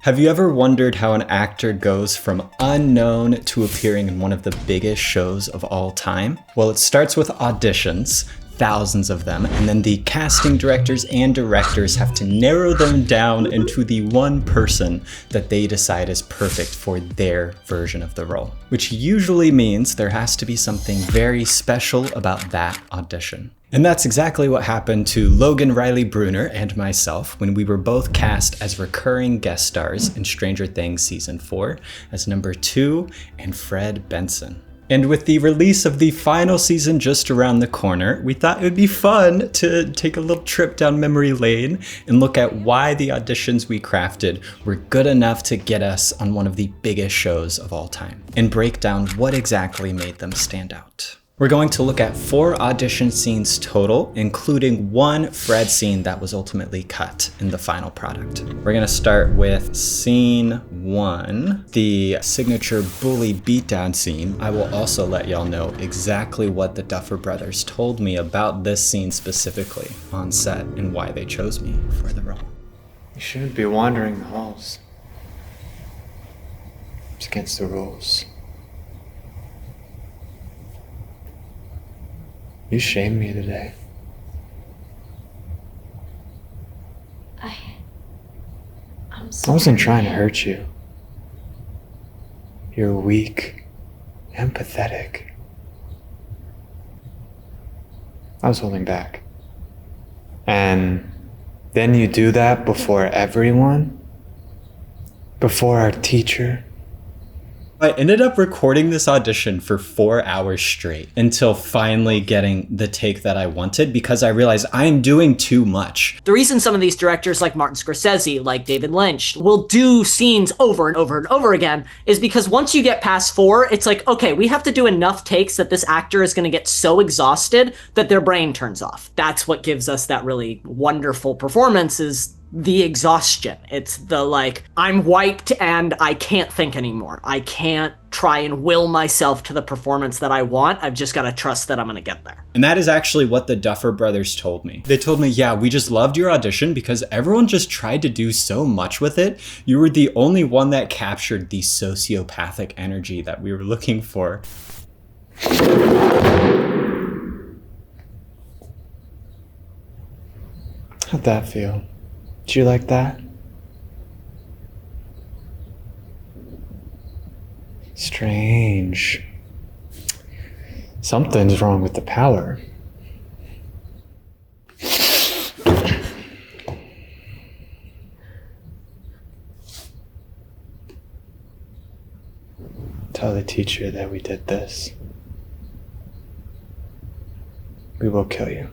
Have you ever wondered how an actor goes from unknown to appearing in one of the biggest shows of all time? Well, it starts with auditions, thousands of them, and then the casting directors and directors have to narrow them down into the one person that they decide is perfect for their version of the role, which usually means there has to be something very special about that audition. And that's exactly what happened to Logan Riley Bruner and myself when we were both cast as recurring guest stars in Stranger Things Season 4 as number 2 and Fred Benson. And with the release of the final season just around the corner, we thought it would be fun to take a little trip down memory lane and look at why the auditions we crafted were good enough to get us on one of the biggest shows of all time, and break down what exactly made them stand out. We're going to look at 4 audition scenes total, including one Fred scene that was ultimately cut in the final product. We're gonna start with scene 1, the signature bully beatdown scene. I will also let y'all know exactly what the Duffer Brothers told me about this scene specifically on set and why they chose me for the role. You shouldn't be wandering the halls. It's against the rules. You shamed me today. I'm sorry. I wasn't trying to hurt you. You're weak and pathetic. I was holding back. And then you do that before everyone? Before our teacher? I ended up recording this audition for 4 hours straight until finally getting the take that I wanted, because I realized I'm doing too much. The reason some of these directors like Martin Scorsese, like David Lynch, will do scenes over and over and over again is because once you get past 4, it's like, okay, we have to do enough takes that this actor is going to get so exhausted that their brain turns off. That's what gives us that really wonderful performance, is the exhaustion. It's the like, I'm wiped and I can't think anymore. I can't try and will myself to the performance that I want. I've just got to trust that I'm going to get there. And that is actually what the Duffer Brothers told me. They told me, yeah, we just loved your audition because everyone just tried to do so much with it. You were the only one that captured the sociopathic energy that we were looking for. How'd that feel? Did you like that? Strange. Something's wrong with the power. Tell the teacher that we did this. We will kill you.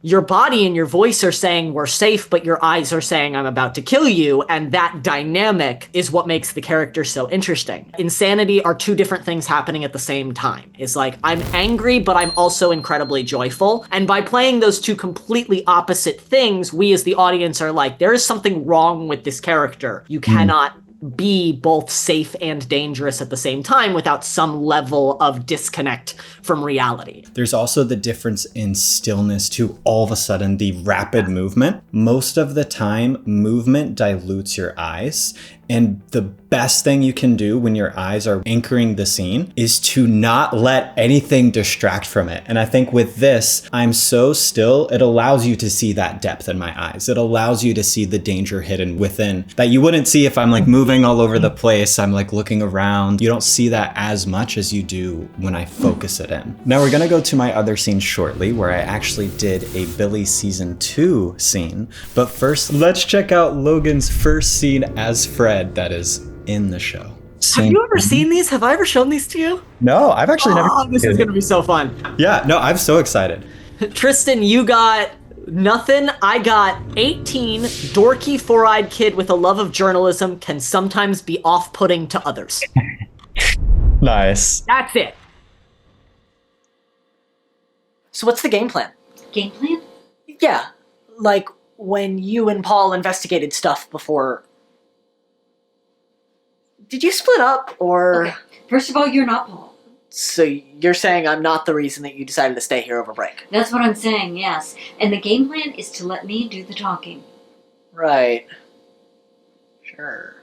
Your body and your voice are saying we're safe, but your eyes are saying I'm about to kill you. And that dynamic is what makes the character so interesting. Insanity are 2 different things happening at the same time. It's like, I'm angry, but I'm also incredibly joyful. And by playing those 2 completely opposite things, we as the audience are like, there is something wrong with this character. You cannot be both safe and dangerous at the same time without some level of disconnect from reality. There's also the difference in stillness to all of a sudden the rapid movement. Most of the time, movement dilutes your eyes. And the best thing you can do when your eyes are anchoring the scene is to not let anything distract from it. And I think with this, I'm so still, it allows you to see that depth in my eyes. It allows you to see the danger hidden within that you wouldn't see if I'm like moving all over the place. I'm like looking around. You don't see that as much as you do when I focus it in. Now we're gonna go to my other scene shortly where I actually did a Billy season 2 scene. But first, let's check out Logan's first scene as Fred that is in the show. Have you ever seen these? Have I ever shown these to you? No, I've actually never. This is going to be so fun. Yeah, no, I'm so excited. Tristan, you got nothing. I got 18, dorky, four-eyed kid with a love of journalism can sometimes be off-putting to others. Nice. That's it. So what's the game plan? Game plan? Yeah, like when you and Paul investigated stuff before. Did you split up, or? Okay. First of all, you're not Paul. So you're saying I'm not the reason that you decided to stay here over break? That's what I'm saying, yes. And the game plan is to let me do the talking. Right. Sure.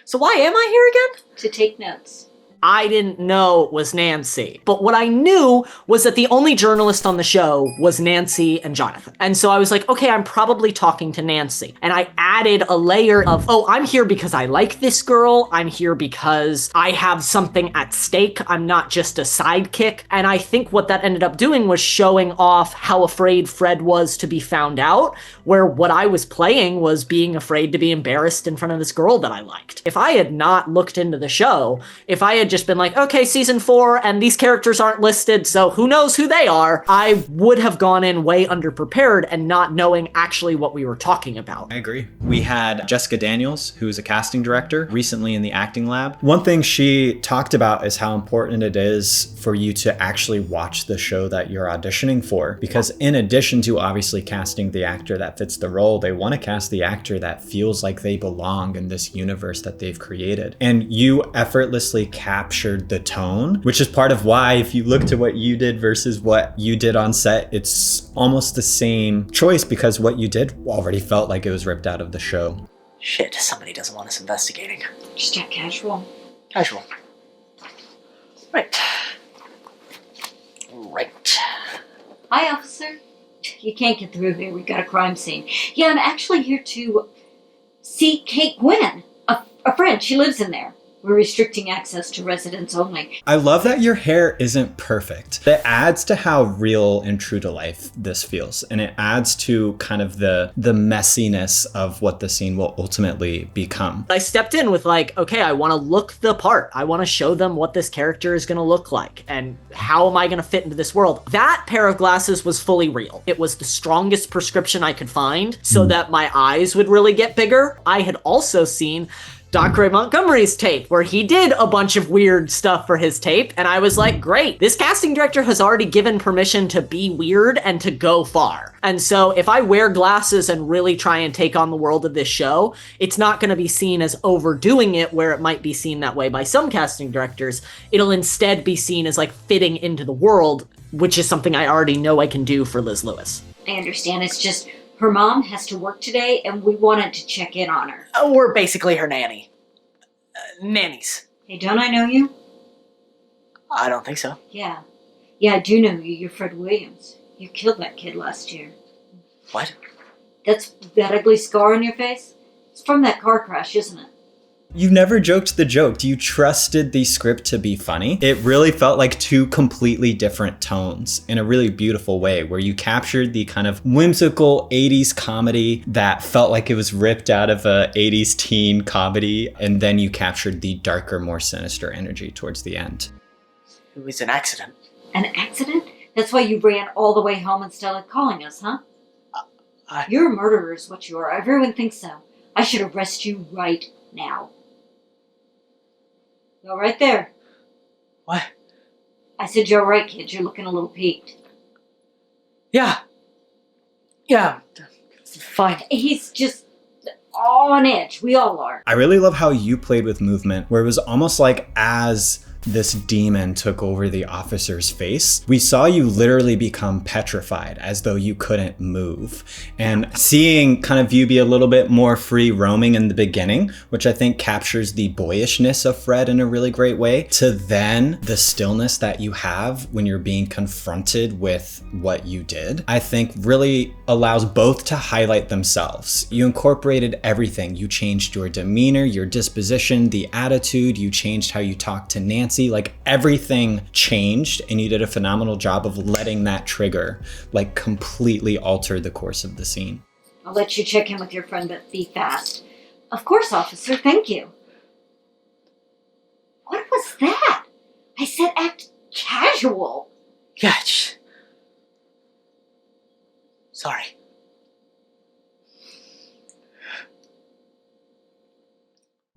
So why am I here again? To take notes. I didn't know it was Nancy. But what I knew was that the only journalist on the show was Nancy and Jonathan. And so I was like, okay, I'm probably talking to Nancy. And I added a layer of, oh, I'm here because I like this girl. I'm here because I have something at stake. I'm not just a sidekick. And I think what that ended up doing was showing off how afraid Fred was to be found out, where what I was playing was being afraid to be embarrassed in front of this girl that I liked. If I had not looked into the show, if I had just been like, okay, season 4, and these characters aren't listed, so who knows who they are, I would have gone in way underprepared and not knowing actually what we were talking about. I agree. We had Jessica Daniels, who's a casting director, recently in the acting lab. One thing she talked about is how important it is for you to actually watch the show that you're auditioning for, because in addition to obviously casting the actor that fits the role, they want to cast the actor that feels like they belong in this universe that they've created. And you effortlessly captured the tone, which is part of why, if you look to what you did versus what you did on set, it's almost the same choice, because what you did already felt like it was ripped out of the show. Shit, somebody doesn't want us investigating. Just get casual. Casual. Right. Right. Hi, officer. You can't get through here. We've got a crime scene. Yeah, I'm actually here to see Kate Gwynn, a friend. She lives in there. We're restricting access to residents only. I love that your hair isn't perfect. That adds to how real and true to life this feels. And it adds to kind of the messiness of what the scene will ultimately become. I stepped in with like, okay, I want to look the part. I want to show them what this character is going to look like and how am I going to fit into this world. That pair of glasses was fully real. It was the strongest prescription I could find so that my eyes would really get bigger. I had also seen Doc Ray Montgomery's tape, where he did a bunch of weird stuff for his tape, and I was like, great, this casting director has already given permission to be weird and to go far. And so if I wear glasses and really try and take on the world of this show, it's not going to be seen as overdoing it, where it might be seen that way by some casting directors. It'll instead be seen as like fitting into the world, which is something I already know I can do for Liz Lewis. I understand. It's just her mom has to work today, and we wanted to check in on her. Oh, we're basically her nanny. Nannies. Hey, don't I know you? I don't think so. Yeah. Yeah, I do know you. You're Fred Williams. You killed that kid last year. What? That's that ugly scar on your face? It's from that car crash, isn't it? You never joked the joke. You trusted the script to be funny. It really felt like two completely different tones in a really beautiful way, where you captured the kind of whimsical 80s comedy that felt like it was ripped out of a 80s teen comedy, and then you captured the darker, more sinister energy towards the end. It was an accident. An accident? That's why you ran all the way home instead of calling us, huh? You're a murderer is what you are. Everyone thinks so. I should arrest you right now. Go right there. What? I said you're right, kid. You're looking a little peaked. Yeah. Yeah. Fine. He's just on edge. We all are. I really love how you played with movement, where it was almost like as this demon took over the officer's face, we saw you literally become petrified, as though you couldn't move. And seeing kind of you be a little bit more free roaming in the beginning, which I think captures the boyishness of Fred in a really great way, to then the stillness that you have when you're being confronted with what you did, I think really allows both to highlight themselves. You incorporated everything. You changed your demeanor, your disposition, the attitude, you changed how you talked to Nancy. Like everything changed, and you did a phenomenal job of letting that trigger like completely alter the course of the scene. I'll let you check in with your friend, but be fast. Of course, officer. Thank you. What was that? I said act casual. Yeah. Sorry.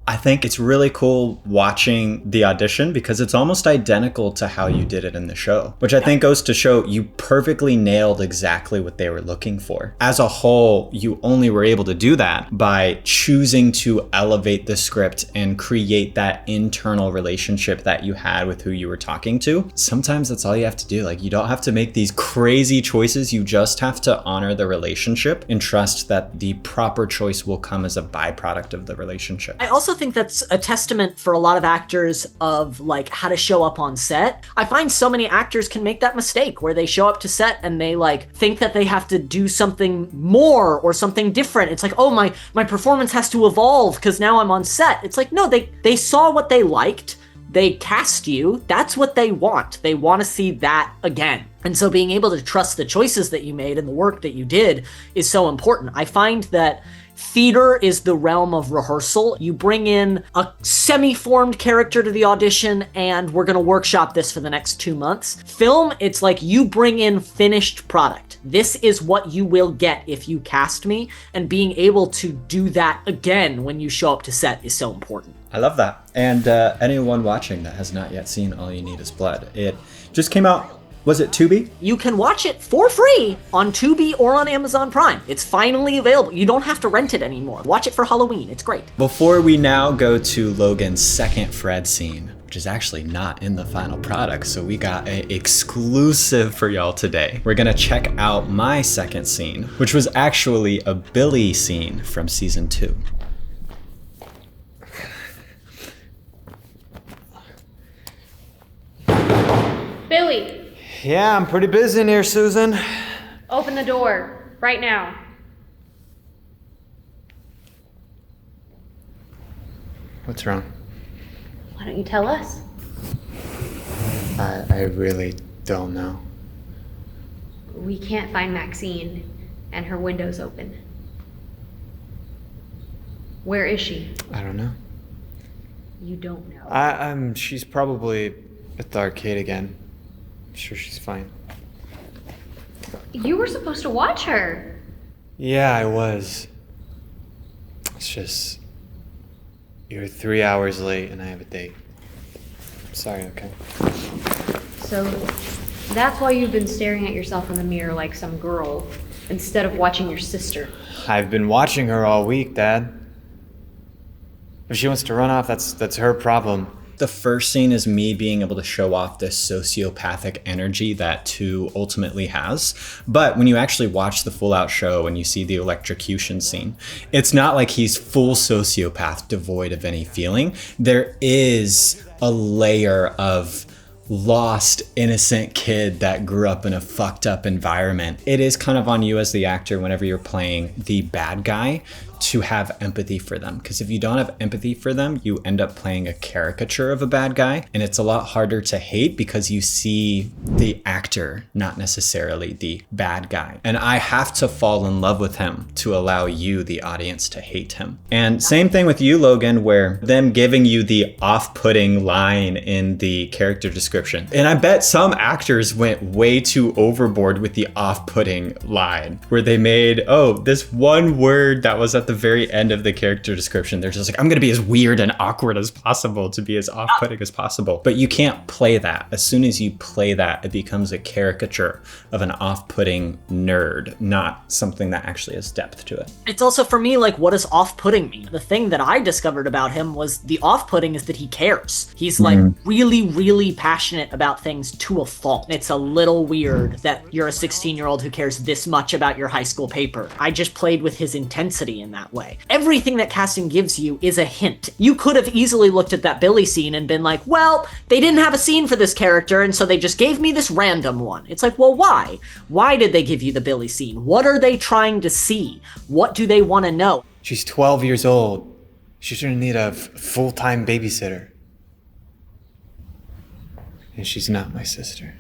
I think it's really cool watching the audition because it's almost identical to how you did it in the show, which I think goes to show you perfectly nailed exactly what they were looking for. As a whole, you only were able to do that by choosing to elevate the script and create that internal relationship that you had with who you were talking to. Sometimes that's all you have to do. Like, you don't have to make these crazy choices. You just have to honor the relationship and trust that the proper choice will come as a byproduct of the relationship. I also think that's a testament for a lot of actors of like how to show up on set. I find so many actors can make that mistake where they show up to set and they like think that they have to do something more or something different. It's like, oh, my performance has to evolve because now I'm on set. It's like, no, they saw what they liked. They cast you. That's what they want. They want to see that again. And so being able to trust the choices that you made and the work that you did is so important. I find that theater is the realm of rehearsal. You bring in a semi-formed character to the audition and we're going to workshop this for the next 2 months. Film, it's like you bring in finished product. This is what you will get if you cast me, and being able to do that again when you show up to set is so important. I love that. And anyone watching that has not yet seen All You Need Is Blood, it just came out. Was it Tubi? You can watch it for free on Tubi or on Amazon Prime. It's finally available. You don't have to rent it anymore. Watch it for Halloween. It's great. Before we now go to Logan's second Fred scene, which is actually not in the final product, so we got an exclusive for y'all today. We're gonna check out my second scene, which was actually a Billy scene from season 2. Billy, Yeah, I'm pretty busy in here, Susan. open the door right now. What's wrong? Why don't you tell us? I really don't know. We can't find Maxine, and her window's open. Where is she? I don't know. You don't know. She's probably at the arcade again. I'm sure she's fine. You were supposed to watch her. Yeah, I was. It's just, you're 3 hours late and I have a date. Sorry, okay? So that's why you've been staring at yourself in the mirror like some girl instead of watching your sister. I've been watching her all week, Dad. If she wants to run off, that's her problem. The first scene is me being able to show off this sociopathic energy that 2 ultimately has. But when you actually watch the full out show and you see the electrocution scene, it's not like he's full sociopath devoid of any feeling. There is a layer of lost, innocent kid that grew up in a fucked up environment. It is kind of on you as the actor whenever you're playing the bad guy to have empathy for them. Because if you don't have empathy for them, you end up playing a caricature of a bad guy. And it's a lot harder to hate because you see the actor, not necessarily the bad guy. And I have to fall in love with him to allow you, the audience, to hate him. And same thing with you, Logan, where them giving you the off-putting line in the character description. And I bet some actors went way too overboard with the off-putting line, where they made, oh, this one word that was at the very end of the character description, they're just like, I'm gonna be as weird and awkward as possible to be as off-putting as possible. But you can't play that. As soon as you play that, it becomes a caricature of an off-putting nerd, not something that actually has depth to it. It's also for me, like, what does off-putting mean? The thing that I discovered about him was the off-putting is that he cares. He's like really, really passionate about things to a fault. It's a little weird that you're a 16-year-old who cares this much about your high school paper. I just played with his intensity in that way. Everything that casting gives you is a hint. You could have easily looked at that Billy scene and been like, well, they didn't have a scene for this character, and so they just gave me this random one. It's like, well, why? Why did they give you the Billy scene? What are they trying to see? What do they want to know? She's 12 years old. She's gonna need a full-time babysitter. And she's not my sister.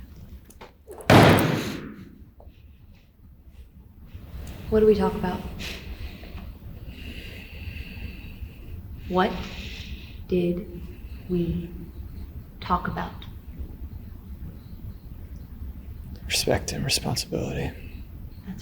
What do we talk about? What did we talk about? Respect and responsibility.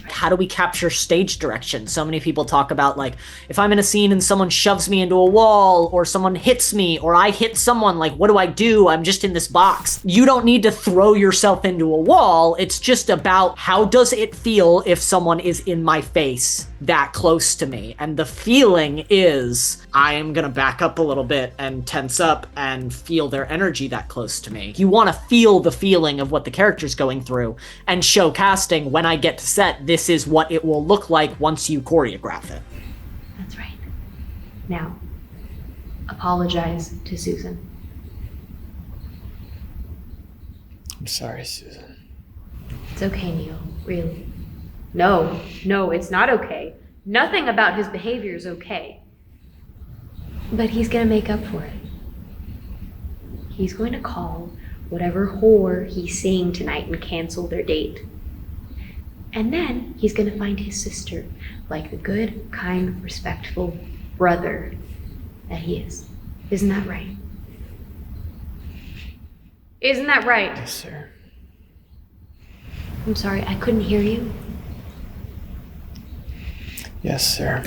How do we capture stage direction? So many people talk about, like, if I'm in a scene and someone shoves me into a wall, or someone hits me, or I hit someone, like, what do? I'm just in this box. You don't need to throw yourself into a wall. It's just about how does it feel if someone is in my face that close to me? And the feeling is I am gonna back up a little bit and tense up and feel their energy that close to me. You want to feel the feeling of what the character's going through, and show casting, when I get to set, this is what it will look like once you choreograph it. That's right. Now, apologize to Susan. I'm sorry, Susan. It's okay, Neil, really. No, it's not okay. Nothing about his behavior is okay. But he's gonna make up for it. He's going to call whatever whore he's seeing tonight and cancel their date. And then he's gonna find his sister, like the good, kind, respectful brother that he is. Isn't that right? Isn't that right? Yes, sir. I'm sorry, I couldn't hear you. Yes, sir.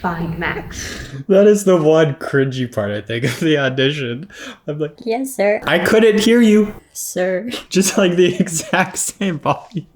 Fine, Max. That is the one cringy part, I think, of the audition. I'm like, Yes, sir. I couldn't hear you. Sir. Just like the exact same volume.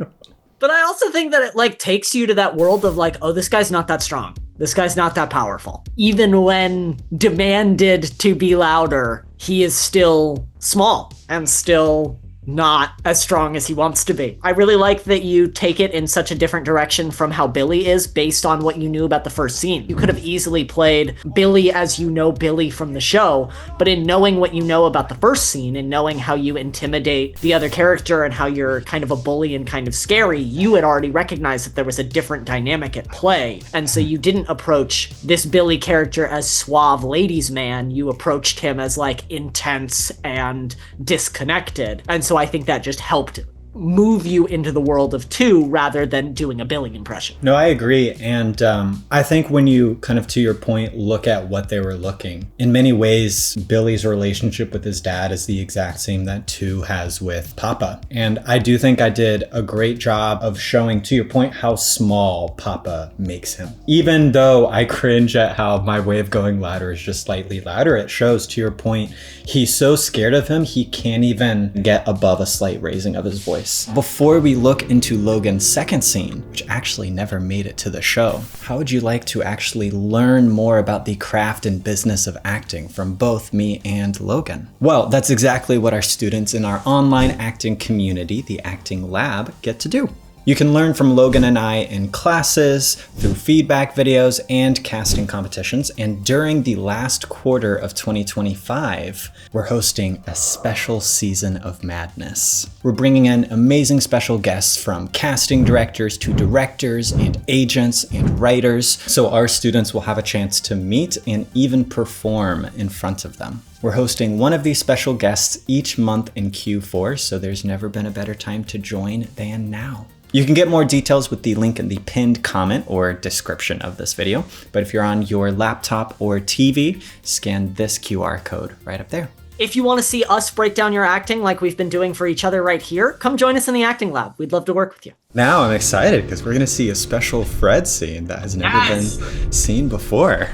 But I also think that it, like, takes you to that world of, like, oh, this guy's not that strong. This guy's not that powerful. Even when demanded to be louder, he is still small and still not as strong as he wants to be. I really like that you take it in such a different direction from how Billy is based on what you knew about the first scene. You could have easily played Billy as you know Billy from the show, but in knowing what you know about the first scene and knowing how you intimidate the other character and how you're kind of a bully and kind of scary, you had already recognized that there was a different dynamic at play. And so you didn't approach this Billy character as suave ladies man, you approached him as like intense and disconnected. And so I think that just helped move you into the world of 2 rather than doing a Billy impression. No, I agree. And I think when you kind of, to your point, look at what they were looking, in many ways, Billy's relationship with his dad is the exact same that 2 has with Papa. And I do think I did a great job of showing, to your point, how small Papa makes him. Even though I cringe at how my way of going louder is just slightly louder, it shows, to your point, he's so scared of him, he can't even get above a slight raising of his voice. Before we look into Logan's second scene, which actually never made it to the show, how would you like to actually learn more about the craft and business of acting from both me and Logan? Well, that's exactly what our students in our online acting community, the Acting Lab, get to do. You can learn from Logan and I in classes, through feedback videos, and casting competitions. And during the last quarter of 2025, we're hosting a special season of madness. We're bringing in amazing special guests from casting directors to directors and agents and writers, so our students will have a chance to meet and even perform in front of them. We're hosting one of these special guests each month in Q4, so there's never been a better time to join than now. You can get more details with the link in the pinned comment or description of this video, but if you're on your laptop or TV, scan this QR code right up there. If you want to see us break down your acting like we've been doing for each other right here, come join us in the Acting Lab. We'd love to work with you. Now I'm excited because we're going to see a special Fred scene that has never been seen before.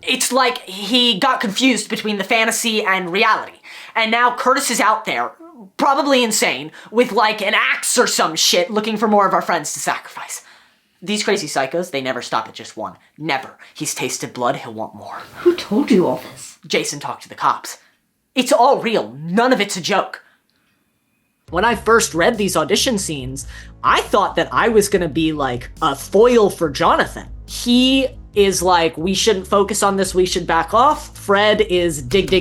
It's like he got confused between the fantasy and reality. And now Curtis is out there, probably insane, with like an axe or some shit, looking for more of our friends to sacrifice. These crazy psychos, they never stop at just one. Never. He's tasted blood, he'll want more. Who told you all this? Jason talked to the cops. It's all real. None of it's a joke. When I first read these audition scenes, I thought that I was gonna be like a foil for Jonathan. He is like, we shouldn't focus on this, we should back off. Fred is dig.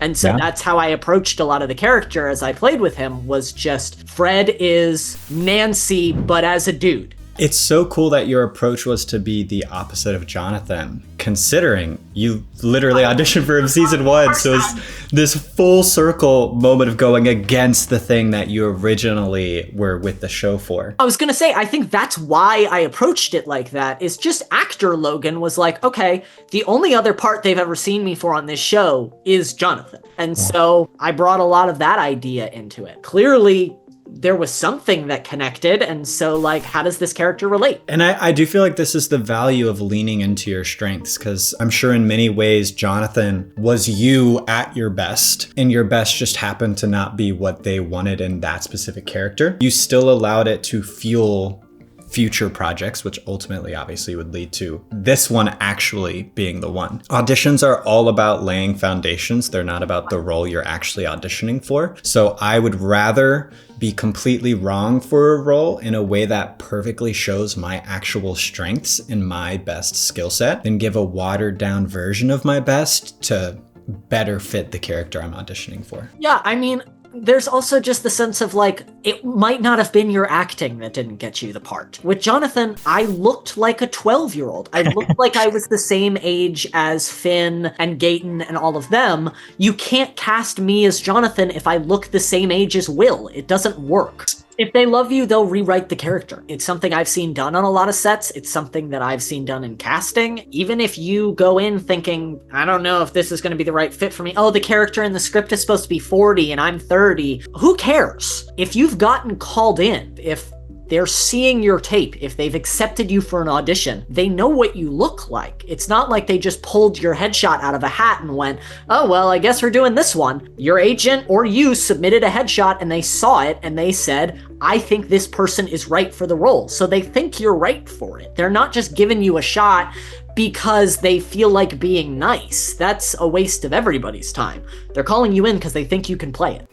And so that's how I approached a lot of the character as I played with him, was just Fred is Nancy, but as a dude. It's so cool that your approach was to be the opposite of Jonathan, considering you literally auditioned for him season 1. So it's this full circle moment of going against the thing that you originally were with the show for. I was gonna say, I think that's why I approached it like that, is just actor Logan was like, okay, the only other part they've ever seen me for on this show is Jonathan. And so I brought a lot of that idea into it. Clearly, there was something that connected. And so, like, how does this character relate? And I do feel like this is the value of leaning into your strengths, because I'm sure in many ways, Jonathan was you at your best, and your best just happened to not be what they wanted in that specific character. You still allowed it to fuel future projects, which ultimately obviously would lead to this one actually being the one. Auditions are all about laying foundations. They're not about the role you're actually auditioning for. So I would rather be completely wrong for a role in a way that perfectly shows my actual strengths and my best skill set than give a watered down version of my best to better fit the character I'm auditioning for. Yeah, I mean, there's also just the sense of, like, it might not have been your acting that didn't get you the part. With Jonathan, I looked like a 12-year-old. I looked like I was the same age as Finn and Gaten and all of them. You can't cast me as Jonathan if I look the same age as Will. It doesn't work. If they love you, they'll rewrite the character. It's something I've seen done on a lot of sets. It's something that I've seen done in casting. Even if you go in thinking, I don't know if this is going to be the right fit for me. Oh, the character in the script is supposed to be 40 and I'm 30. Who cares? If you've gotten called in, if they're seeing your tape, if they've accepted you for an audition, they know what you look like. It's not like they just pulled your headshot out of a hat and went, oh, well, I guess we're doing this one. Your agent or you submitted a headshot and they saw it and they said, I think this person is right for the role. So they think you're right for it. They're not just giving you a shot because they feel like being nice. That's a waste of everybody's time. They're calling you in because they think you can play it.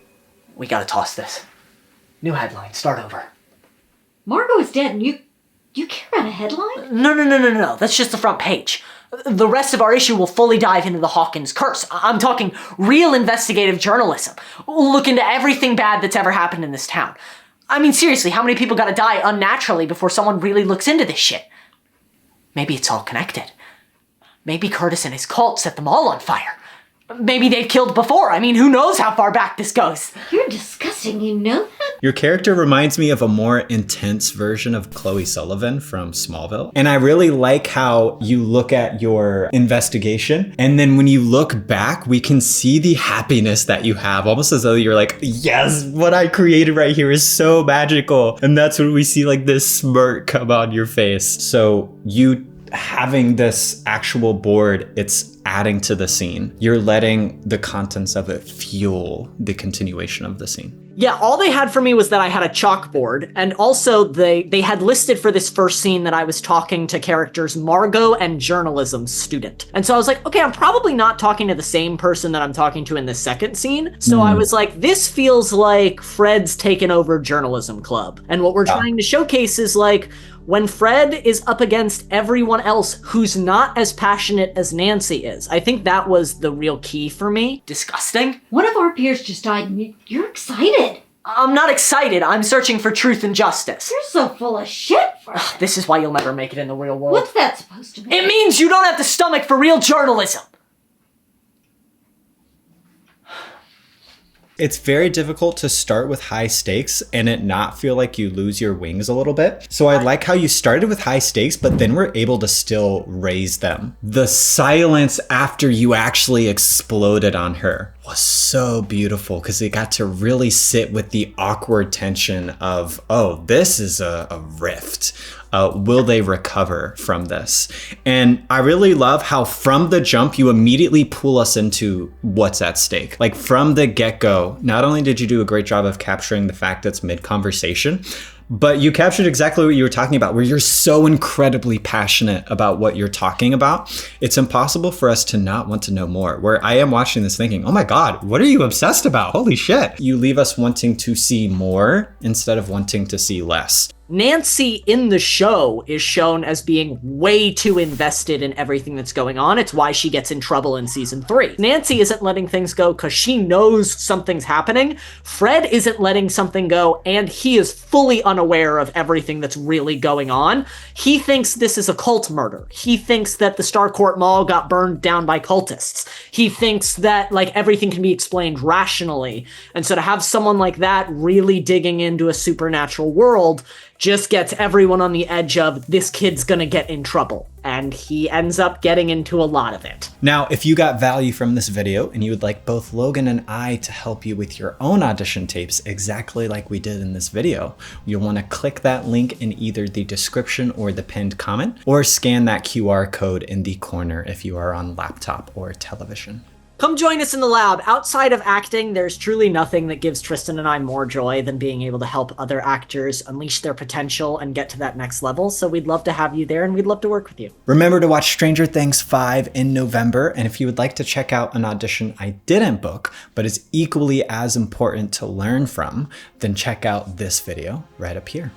We gotta toss this. New headline, start over. Margot is dead and you care about a headline? No. That's just the front page. The rest of our issue will fully dive into the Hawkins curse. I'm talking real investigative journalism. Look into everything bad that's ever happened in this town. I mean, seriously, how many people gotta die unnaturally before someone really looks into this shit? Maybe it's all connected. Maybe Curtis and his cult set them all on fire. Maybe they've killed before. I mean, who knows how far back this goes? You're disgusting, you know that? Your character reminds me of a more intense version of Chloe Sullivan from Smallville. And I really like how you look at your investigation, and then when you look back, we can see the happiness that you have, almost as though you're like, yes, what I created right here is so magical. And that's when we see like this smirk come on your face. So you having this actual board, it's adding to the scene. You're letting the contents of it fuel the continuation of the scene. Yeah, all they had for me was that I had a chalkboard, and also they had listed for this first scene that I was talking to characters Margot and journalism student. And so I was like, okay, I'm probably not talking to the same person that I'm talking to in the second scene. So I was like, this feels like Fred's taken over journalism club. And what we're trying to showcase is like, when Fred is up against everyone else who's not as passionate as Nancy is. I think that was the real key for me. Disgusting. One of our peers just died and you're excited. I'm not excited. I'm searching for truth and justice. You're so full of shit, Fred. This is why you'll never make it in the real world. What's that supposed to mean? It means you don't have the stomach for real journalism. It's very difficult to start with high stakes and it not feel like you lose your wings a little bit. So I like how you started with high stakes, but then we're able to still raise them. The silence after you actually exploded on her was so beautiful because it got to really sit with the awkward tension of, oh, this is a rift. Will they recover from this? And I really love how from the jump, you immediately pull us into what's at stake. Like from the get-go, not only did you do a great job of capturing the fact that's mid-conversation, but you captured exactly what you were talking about, where you're so incredibly passionate about what you're talking about. It's impossible for us to not want to know more. Where I am watching this thinking, oh my God, what are you obsessed about? Holy shit. You leave us wanting to see more instead of wanting to see less. Nancy in the show is shown as being way too invested in everything that's going on. It's why she gets in trouble in season 3. Nancy isn't letting things go because she knows something's happening. Fred isn't letting something go, and he is fully unaware of everything that's really going on. He thinks this is a cult murder. He thinks that the Starcourt Mall got burned down by cultists. He thinks that like everything can be explained rationally. And so to have someone like that really digging into a supernatural world just gets everyone on the edge of this kid's gonna get in trouble. And he ends up getting into a lot of it. Now, if you got value from this video and you would like both Logan and I to help you with your own audition tapes exactly like we did in this video, you'll want to click that link in either the description or the pinned comment, or scan that QR code in the corner if you are on laptop or television. Come join us in the lab. Outside of acting, there's truly nothing that gives Tristan and I more joy than being able to help other actors unleash their potential and get to that next level. So we'd love to have you there and we'd love to work with you. Remember to watch Stranger Things 5 in November. And if you would like to check out an audition I didn't book, but is equally as important to learn from, then check out this video right up here.